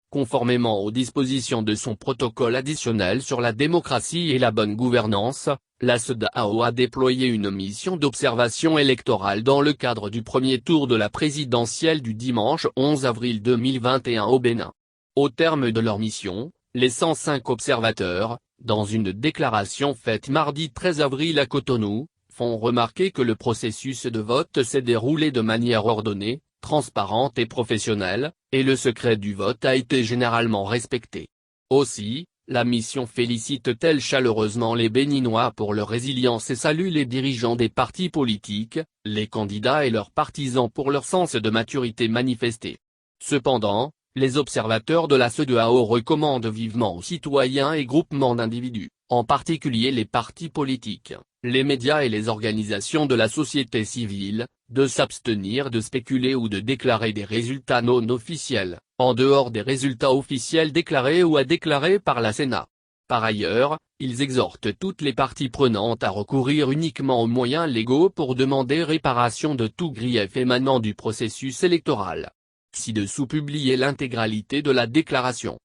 conformément aux dispositions de son protocole additionnel sur la démocratie et la bonne gouvernance, la CEDEAO a déployé une mission d'observation électorale dans le cadre du premier tour de la présidentielle du dimanche 11 avril 2021 au Bénin. Au terme de leur mission, les 105 observateurs, dans une déclaration faite mardi 13 avril à Cotonou, font remarquer que le processus de vote s'est déroulé de manière ordonnée, transparente et professionnelle, et le secret du vote a été généralement respecté. Aussi, la mission félicite-t-elle chaleureusement les Béninois pour leur résilience et salue les dirigeants des partis politiques, les candidats et leurs partisans pour leur sens de maturité manifesté. Cependant, les observateurs de la CEDEAO recommandent vivement aux citoyens et groupements d'individus, en particulier les partis politiques, les médias et les organisations de la société civile, de s'abstenir de spéculer ou de déclarer des résultats non officiels, en dehors des résultats officiels déclarés ou à déclarer par la Sénat. Par ailleurs, ils exhortent toutes les parties prenantes à recourir uniquement aux moyens légaux pour demander réparation de tout grief émanant du processus électoral. Ci-dessous publié l'intégralité de la déclaration.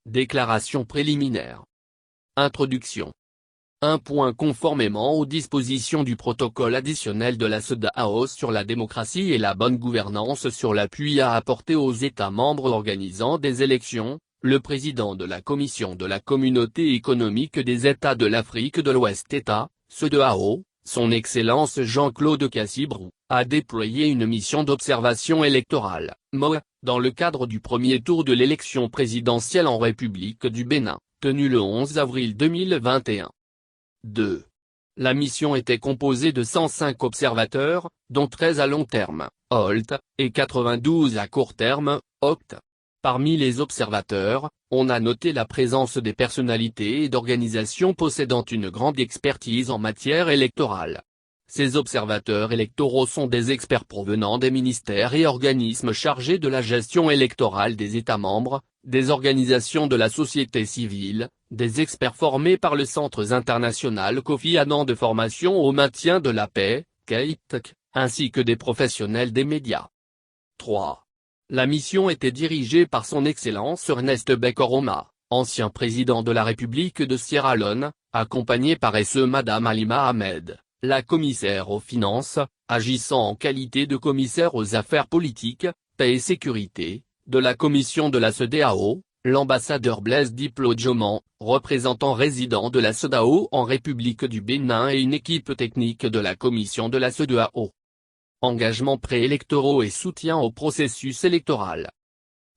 Déclaration préliminaire. Introduction. 1. Conformément aux dispositions du protocole additionnel de la CEDEAO sur la démocratie et la bonne gouvernance sur l'appui à apporter aux États membres organisant des élections, le président de la Commission de la Communauté économique des États de l'Afrique de l'Ouest État, CEDEAO, son Excellence Jean-Claude Cassibrou, a déployé une mission d'observation électorale, MOE, dans le cadre du premier tour de l'élection présidentielle en République du Bénin, tenue le 11 avril 2021. 2. La mission était composée de 105 observateurs, dont 13 à long terme, HOLT, et 92 à court terme, OCT. Parmi les observateurs, on a noté la présence des personnalités et d'organisations possédant une grande expertise en matière électorale. Ces observateurs électoraux sont des experts provenant des ministères et organismes chargés de la gestion électorale des États membres, des organisations de la société civile, des experts formés par le Centre international Kofi Annan de formation au maintien de la paix, KITK, ainsi que des professionnels des médias. 3. La mission était dirigée par son Excellence Ernest Bai Koroma, ancien président de la République de Sierra Leone, accompagné par Madame Halima Ahmed, la commissaire aux finances, agissant en qualité de commissaire aux affaires politiques, paix et sécurité, de la commission de la CEDEAO, l'ambassadeur Blaise Diplo Djoman, représentant résident de la CEDEAO en République du Bénin et une équipe technique de la commission de la CEDEAO. Engagement préélectoraux et soutien au processus électoral.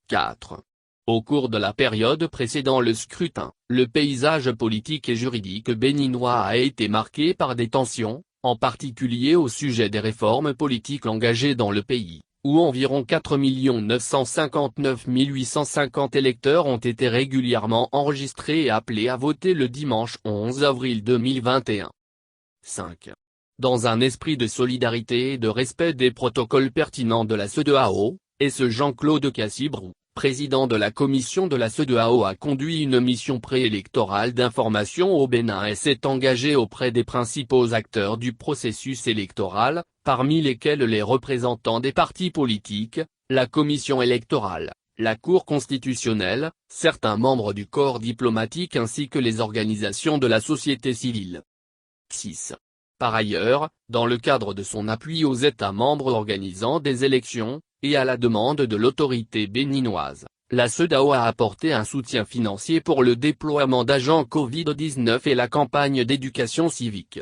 4. Au cours de la période précédant le scrutin, le paysage politique et juridique béninois a été marqué par des tensions, en particulier au sujet des réformes politiques engagées dans le pays, où environ 4 959 850 électeurs ont été régulièrement enregistrés et appelés à voter le dimanche 11 avril 2021. 5. Dans un esprit de solidarité et de respect des protocoles pertinents de la CEDEAO, Jean-Claude Cassibrou, président de la commission de la CEDEAO, a conduit une mission préélectorale d'information au Bénin et s'est engagé auprès des principaux acteurs du processus électoral, parmi lesquels les représentants des partis politiques, la commission électorale, la Cour constitutionnelle, certains membres du corps diplomatique ainsi que les organisations de la société civile. 6. Par ailleurs, dans le cadre de son appui aux États membres organisant des élections, et à la demande de l'autorité béninoise, la CEDEAO a apporté un soutien financier pour le déploiement d'agents Covid-19 et la campagne d'éducation civique.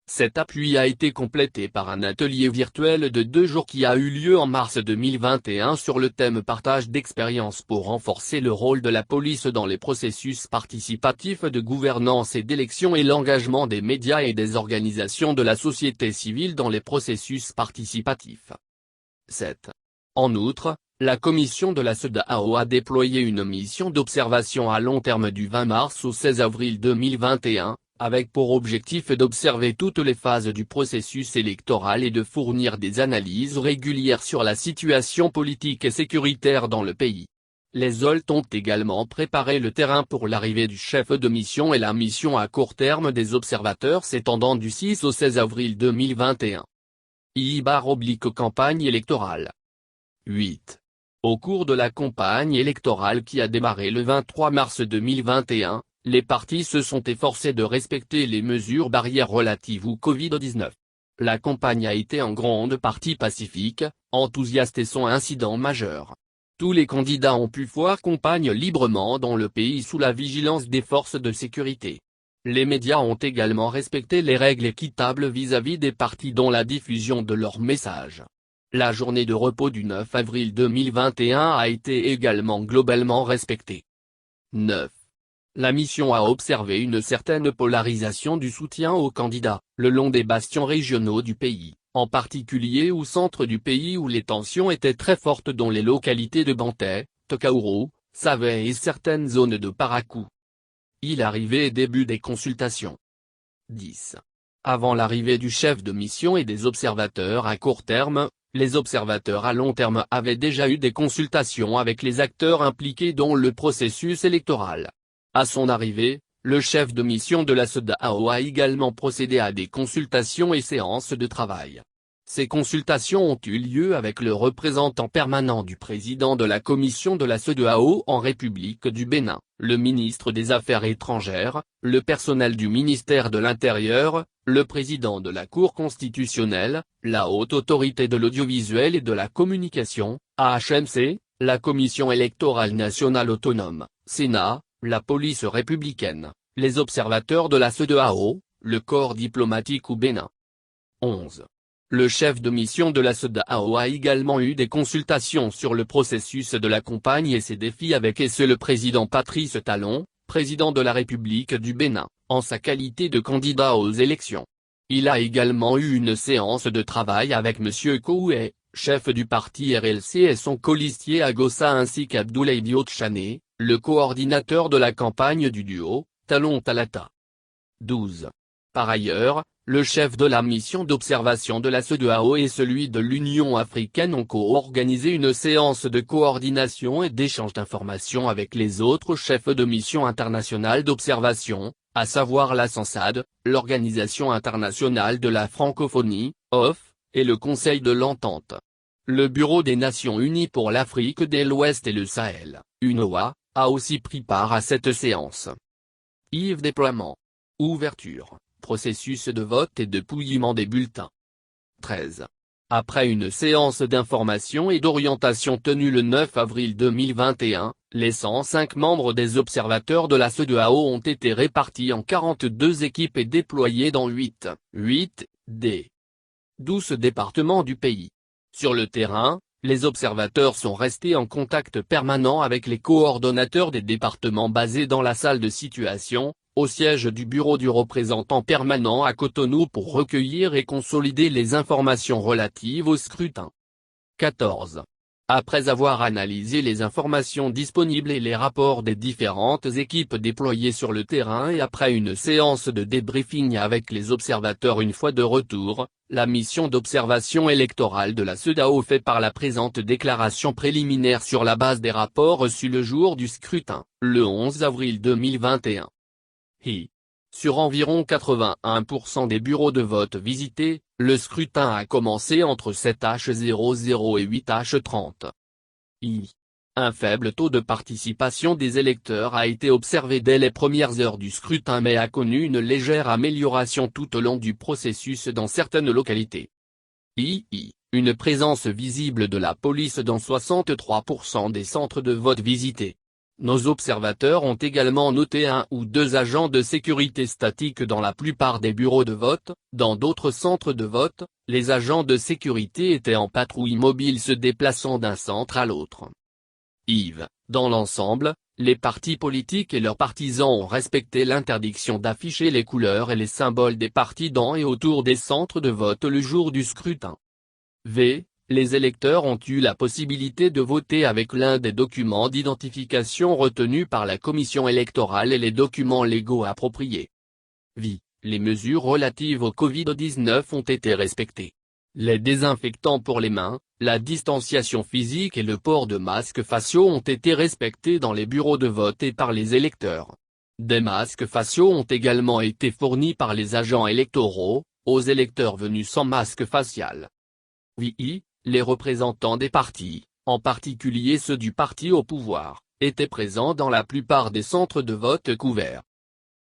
Cet appui a été complété par un atelier virtuel de 2 jours qui a eu lieu en mars 2021 sur le thème partage d'expériences pour renforcer le rôle de la police dans les processus participatifs de gouvernance et d'élection et l'engagement des médias et des organisations de la société civile dans les processus participatifs. 7. En outre, la commission de la CEDEAO a déployé une mission d'observation à long terme du 20 mars au 16 avril 2021, avec pour objectif d'observer toutes les phases du processus électoral et de fournir des analyses régulières sur la situation politique et sécuritaire dans le pays. Les HOLT ont également préparé le terrain pour l'arrivée du chef de mission et la mission à court terme des observateurs s'étendant du 6 au 16 avril 2021. I/campagne électorale. 8. Au cours de la campagne électorale qui a démarré le 23 mars 2021, les partis se sont efforcés de respecter les mesures barrières relatives au Covid-19. La campagne a été en grande partie pacifique, enthousiaste et sans incident majeur. Tous les candidats ont pu faire campagne librement dans le pays sous la vigilance des forces de sécurité. Les médias ont également respecté les règles équitables vis-à-vis des partis dans la diffusion de leurs messages. La journée de repos du 9 avril 2021 a été également globalement respectée. 9. La mission a observé une certaine polarisation du soutien aux candidats, le long des bastions régionaux du pays, en particulier au centre du pays où les tensions étaient très fortes dans les localités de Bantay, Takaouro, Savé et certaines zones de Parakou. Il arrivait début des consultations. 10. Avant l'arrivée du chef de mission et des observateurs à court terme, les observateurs à long terme avaient déjà eu des consultations avec les acteurs impliqués dans le processus électoral. À son arrivée, le chef de mission de la CEDEAO a également procédé à des consultations et séances de travail. Ces consultations ont eu lieu avec le représentant permanent du président de la commission de la CEDEAO en République du Bénin, le ministre des Affaires étrangères, le personnel du ministère de l'Intérieur, le président de la Cour constitutionnelle, la Haute Autorité de l'Audiovisuel et de la Communication, HMC, la Commission électorale nationale autonome, Sénat, la police républicaine, les observateurs de la CEDEAO, le corps diplomatique au Bénin. 11. Le chef de mission de la CEDEAO a également eu des consultations sur le processus de la campagne et ses défis avec le président Patrice Talon, président de la République du Bénin, en sa qualité de candidat aux élections. Il a également eu une séance de travail avec M. Koué, chef du parti RLC et son colistier Agossa ainsi qu'Abdoulaye Diop-Chané, le coordinateur de la campagne du duo, Talon-Talata. 12. Par ailleurs, le chef de la mission d'observation de la CEDEAO et celui de l'Union africaine ont co-organisé une séance de coordination et d'échange d'informations avec les autres chefs de mission internationale d'observation, à savoir la SANSAD, l'Organisation internationale de la francophonie, OF, et le Conseil de l'Entente. Le Bureau des Nations Unies pour l'Afrique de l'Ouest et le Sahel, UNOA, a aussi pris part à cette séance. Yves Déploiement. Ouverture, processus de vote et dépouillement des bulletins. 13. Après une séance d'information et d'orientation tenue le 9 avril 2021, les 105 membres des observateurs de la CEDEAO ont été répartis en 42 équipes et déployés dans 8 des 12 départements du pays. Sur le terrain, les observateurs sont restés en contact permanent avec les coordonnateurs des départements basés dans la salle de situation, au siège du bureau du représentant permanent à Cotonou pour recueillir et consolider les informations relatives au scrutin. 14. Après avoir analysé les informations disponibles et les rapports des différentes équipes déployées sur le terrain et après une séance de débriefing avec les observateurs une fois de retour, la mission d'observation électorale de la CEDEAO fait par la présente déclaration préliminaire sur la base des rapports reçus le jour du scrutin, le 11 avril 2021. Sur environ 81% des bureaux de vote visités, le scrutin a commencé entre 7h00 et 8h30. Un faible taux de participation des électeurs a été observé dès les premières heures du scrutin mais a connu une légère amélioration tout au long du processus dans certaines localités. Une présence visible de la police dans 63% des centres de vote visités. Nos observateurs ont également noté 1 ou 2 agents de sécurité statiques dans la plupart des bureaux de vote. Dans d'autres centres de vote, les agents de sécurité étaient en patrouille mobile se déplaçant d'un centre à l'autre. Dans l'ensemble, les partis politiques et leurs partisans ont respecté l'interdiction d'afficher les couleurs et les symboles des partis dans et autour des centres de vote le jour du scrutin. Les électeurs ont eu la possibilité de voter avec l'un des documents d'identification retenus par la commission électorale et les documents légaux appropriés. Les mesures relatives au Covid-19 ont été respectées. Les désinfectants pour les mains, la distanciation physique et le port de masques faciaux ont été respectés dans les bureaux de vote et par les électeurs. Des masques faciaux ont également été fournis par les agents électoraux, aux électeurs venus sans masque facial. Les représentants des partis, en particulier ceux du parti au pouvoir, étaient présents dans la plupart des centres de vote couverts.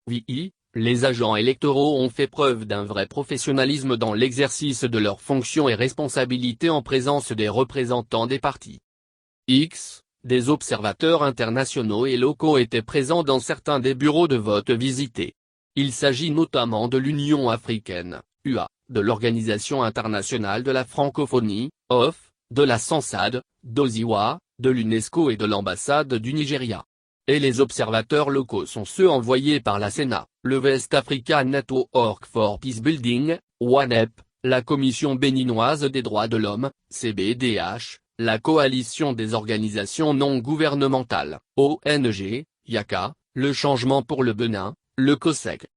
Oui, les agents électoraux ont fait preuve d'un vrai professionnalisme dans l'exercice de leurs fonctions et responsabilités en présence des représentants des partis. X, des observateurs internationaux et locaux étaient présents dans certains des bureaux de vote visités. Il s'agit notamment de l'Union africaine, UA, de l'Organisation internationale de la francophonie, OF, de la SANSAD, d'OSIWA, de l'UNESCO et de l'ambassade du Nigeria. Et les observateurs locaux sont ceux envoyés par la SENA, le West African Network for Peacebuilding, WANEP, la Commission béninoise des droits de l'homme, CBDH, la Coalition des organisations non gouvernementales, ONG, YACA, le Changement pour le Bénin, le COSEC.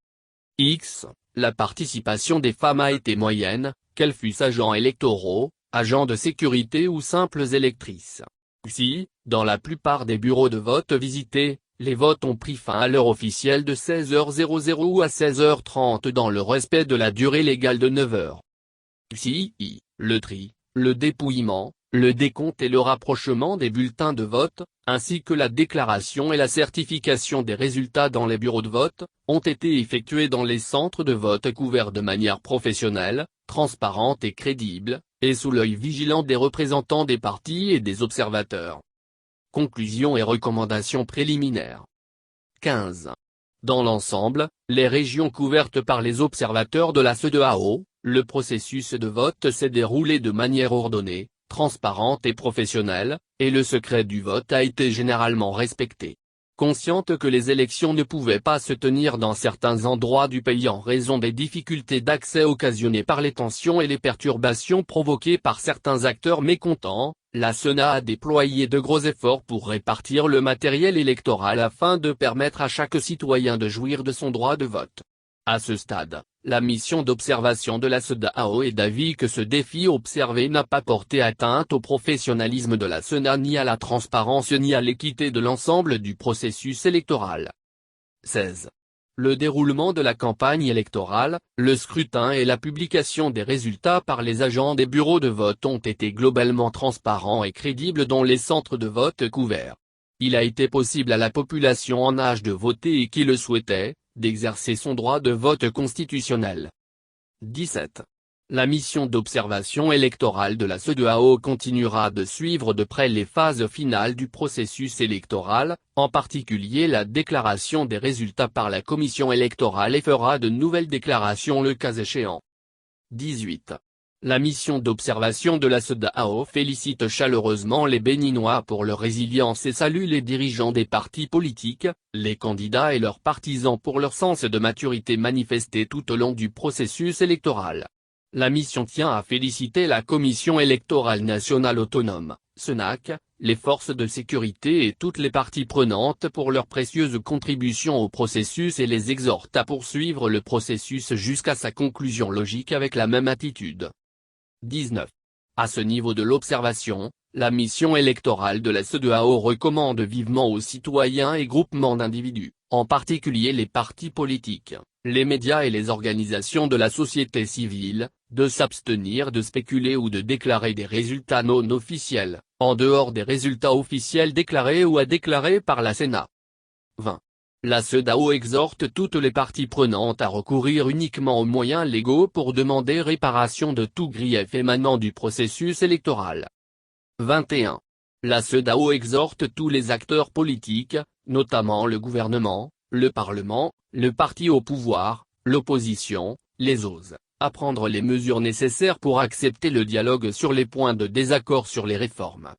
X, la participation des femmes a été moyenne, qu'elles fussent agents électoraux, agents de sécurité ou simples électrices. Si, dans la plupart des bureaux de vote visités, les votes ont pris fin à l'heure officielle de 16h00 ou à 16h30 dans le respect de la durée légale de 9 heures. Si, le tri, le dépouillement, le décompte et le rapprochement des bulletins de vote, ainsi que la déclaration et la certification des résultats dans les bureaux de vote, ont été effectués dans les centres de vote couverts de manière professionnelle, transparente et crédible, et sous l'œil vigilant des représentants des partis et des observateurs. Conclusions et recommandations préliminaires. 15. Dans l'ensemble, les régions couvertes par les observateurs de la CEDEAO, le processus de vote s'est déroulé de manière ordonnée, transparente et professionnelle, et le secret du vote a été généralement respecté. Consciente que les élections ne pouvaient pas se tenir dans certains endroits du pays en raison des difficultés d'accès occasionnées par les tensions et les perturbations provoquées par certains acteurs mécontents, la SENA a déployé de gros efforts pour répartir le matériel électoral afin de permettre à chaque citoyen de jouir de son droit de vote. À ce stade, la mission d'observation de la CEDEAO est d'avis que ce défi observé n'a pas porté atteinte au professionnalisme de la SENA ni à la transparence ni à l'équité de l'ensemble du processus électoral. 16. Le déroulement de la campagne électorale, le scrutin et la publication des résultats par les agents des bureaux de vote ont été globalement transparents et crédibles dans les centres de vote couverts. Il a été possible à la population en âge de voter et qui le souhaitait, d'exercer son droit de vote constitutionnel. 17. La mission d'observation électorale de la CEDEAO continuera de suivre de près les phases finales du processus électoral, en particulier la déclaration des résultats par la commission électorale et fera de nouvelles déclarations le cas échéant. 18. La mission d'observation de la CEDEAO félicite chaleureusement les Béninois pour leur résilience et salue les dirigeants des partis politiques, les candidats et leurs partisans pour leur sens de maturité manifesté tout au long du processus électoral. La mission tient à féliciter la Commission électorale nationale autonome, CENAC, les forces de sécurité et toutes les parties prenantes pour leur précieuse contribution au processus et les exhorte à poursuivre le processus jusqu'à sa conclusion logique avec la même attitude. 19. À ce niveau de l'observation, la mission électorale de la CEDEAO recommande vivement aux citoyens et groupements d'individus, en particulier les partis politiques, les médias et les organisations de la société civile, de s'abstenir de spéculer ou de déclarer des résultats non officiels, en dehors des résultats officiels déclarés ou à déclarer par la SENA. 20. La CEDEAO exhorte toutes les parties prenantes à recourir uniquement aux moyens légaux pour demander réparation de tout grief émanant du processus électoral. 21. La CEDEAO exhorte tous les acteurs politiques, notamment le gouvernement, le Parlement, le parti au pouvoir, l'opposition, les OSE, à prendre les mesures nécessaires pour accepter le dialogue sur les points de désaccord sur les réformes.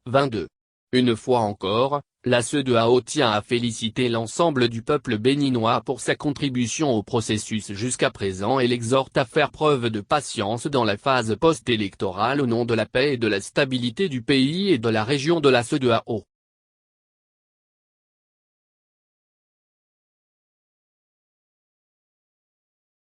22. Une fois encore, la CEDEAO tient à féliciter l'ensemble du peuple béninois pour sa contribution au processus jusqu'à présent et l'exhorte à faire preuve de patience dans la phase post-électorale au nom de la paix et de la stabilité du pays et de la région de la CEDEAO.